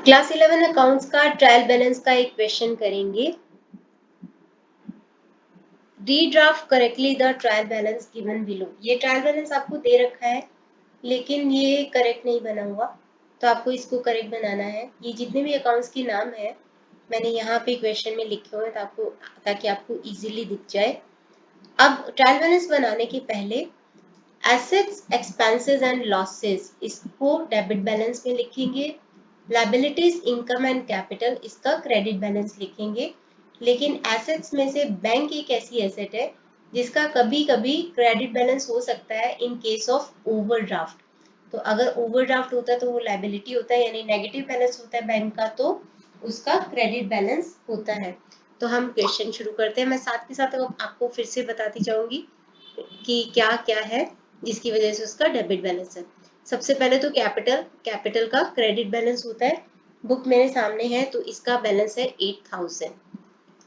Class 11 accounts का trial balance का एक क्वेश्चन करेंगे। Redraft correctly the trial balance given below. ये ट्रायल बैलेंस आपको दे रखा है लेकिन ये करेक्ट नहीं बना हुआ, तो आपको इसको करेक्ट बनाना है। ये जितने भी अकाउंट्स के नाम है मैंने यहाँ पे क्वेश्चन में लिखे हुए हैं ताकि आपको इजीली दिख जाए। अब ट्रायल बैलेंस बनाने के पहले एसेट्स, एक्सपेंसेस एंड लॉसेस इसको डेबिट बैलेंस में लिखेंगे। लायबिलिटीज, इनकम एंड कैपिटल इसका क्रेडिट बैलेंस लिखेंगे। लेकिन एसेट्स में से बैंक एक ऐसी एसेट है जिसका कभी कभी क्रेडिट बैलेंस हो सकता है इन केस ऑफ ओवरड्राफ्ट। तो अगर ओवरड्राफ्ट होता है तो वो लायबिलिटी होता है, यानी नेगेटिव बैलेंस होता है बैंक का, तो उसका क्रेडिट बैलेंस होता है। तो हम क्वेश्चन शुरू करते हैं। मैं साथ के साथ आपको फिर से बताती जाऊंगी कि क्या क्या है जिसकी वजह से उसका डेबिट बैलेंस है। सबसे पहले तो कैपिटल का क्रेडिट बैलेंस होता है। बुक मेरे सामने है तो इसका बैलेंस है 8000।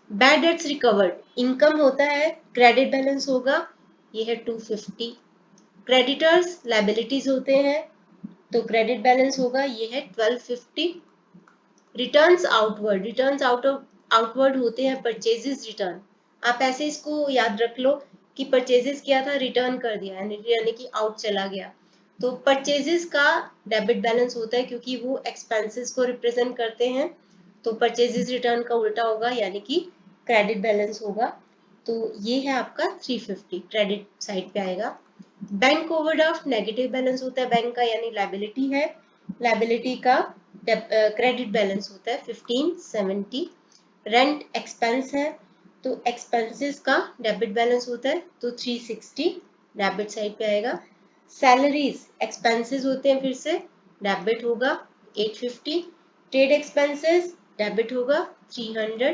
बैड डेट्स रिकवर्ड, इनकम होता है, क्रेडिट बैलेंस होगा, ये है 250। क्रेडिटर्स लायबिलिटीज होते हैं तो क्रेडिट बैलेंस होगा, ये है 1250। रिटर्न्स आउटवर्ड होते हैं परचेजेस रिटर्न। आप ऐसे इसको याद रख लो कि परचेजेस किया था, रिटर्न कर दिया, यानी कि आउट चला गया। तो परचेजेस का डेबिट बैलेंस होता है क्योंकि वो एक्सपेंसेस को रिप्रेजेंट करते हैं। तो परचेजेस रिटर्न का उल्टा होगा, यानी कि क्रेडिट बैलेंस होगा। तो ये है आपका 350, क्रेडिट साइड पे आएगा। बैंक ओवरड्राफ्ट नेगेटिव बैलेंस होता है बैंक का, यानी लायबिलिटी है। लायबिलिटी का क्रेडिट बैलेंस होता है 1570। रेंट एक्सपेंस है तो एक्सपेंसेस का डेबिट बैलेंस होता है तो 360 डेबिट साइड पे आएगा। सैलरीज एक्सपेंसेस होते हैं, फिर से डेबिट होगा 850। ट्रेड एक्सपेंसेस डेबिट होगा 300।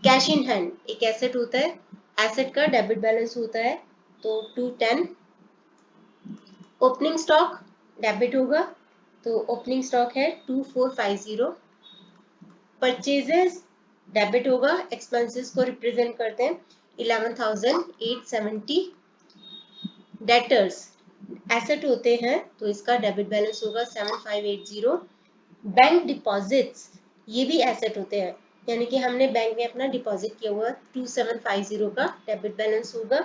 कैश इन हैंड एक एसेट होता है, एसेट का डेबिट बैलेंस होता है तो 210। ओपनिंग स्टॉक डेबिट होगा तो ओपनिंग स्टॉक है 2450। परचेजेस डेबिट होगा, एक्सपेंसेस को रिप्रेजेंट करते हैं 11870। डेटर्स एसेट होते हैं तो इसका डेबिट बैलेंस होगा 7580। बैंक डिपॉजिट्स ये भी एसेट होते हैं, यानी कि हमने बैंक में अपना डिपॉजिट किया हुआ 2750 का डेबिट बैलेंस होगा।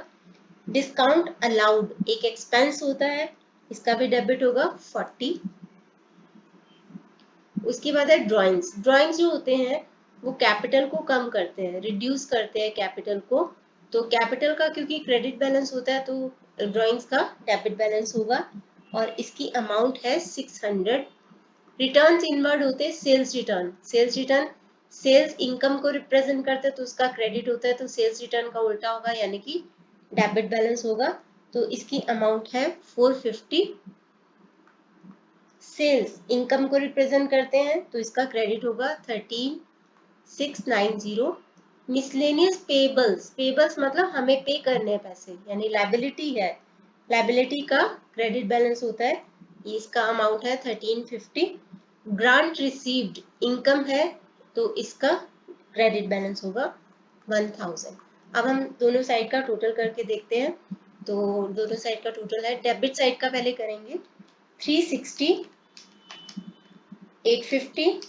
डिस्काउंट अलाउड एक एक्सपेंस होता है, इसका भी डेबिट होगा 40। उसके बाद है ड्राइंग्स जो होते हैं वो कैपिटल को कम करते हैं, रिड्यूस करते हैं कैपिटल को। तो कैपिटल का क्योंकि क्रेडिट बैलेंस होता है तो ड्राइंग्स का डेबिट बैलेंस होगा और इसकी अमाउंट है 600। रिटर्न्स इनवर्ड होते हैं सेल्स रिटर्न सेल्स इनकम को रिप्रेजेंट करते हैं तो उसका क्रेडिट होता है, तो सेल्स रिटर्न का उल्टा होगा, यानी कि डेबिट बैलेंस होगा। तो इसकी अमाउंट है 450। सेल्स इनकम को रिप्रेजेंट करते हैं तो इसका क्रेडिट होगा 13690। मिसलेनियस पेबल्स मतलब हमें पे करने हैं पैसे, यानी लायबिलिटी है, लायबिलिटी का क्रेडिट बैलेंस होता है, इसका अमाउंट है 1350। ग्रांट रिसीव्ड इनकम है तो इसका क्रेडिट बैलेंस होगा 1000। अब हम दोनों साइड का टोटल करके देखते हैं। तो दोनों साइड का टोटल है, डेबिट साइड का पहले करेंगे 360, 850,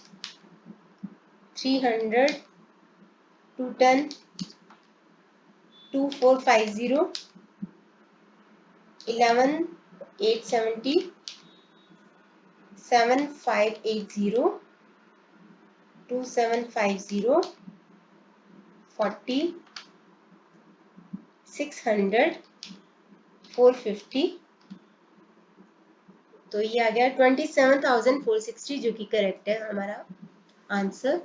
300, 210, 2450, 11870, 7580, 2750, 40, 600, 450। तो ये आ गया 27,460 जो कि करेक्ट है हमारा आंसर।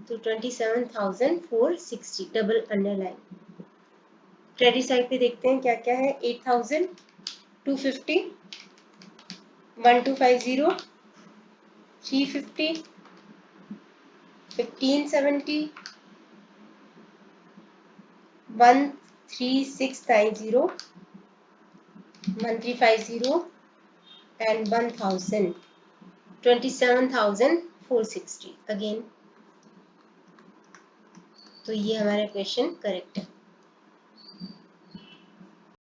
तो 27,460 डबल अंडरलाइन। क्रेडिट साइड पे देखते हैं क्या क्या है। 8000, 250, 1250, 350, 1570, 13690, 1350 and 1000, 27,460 अगेन। तो ये हमारा क्वेश्चन करेक्ट है।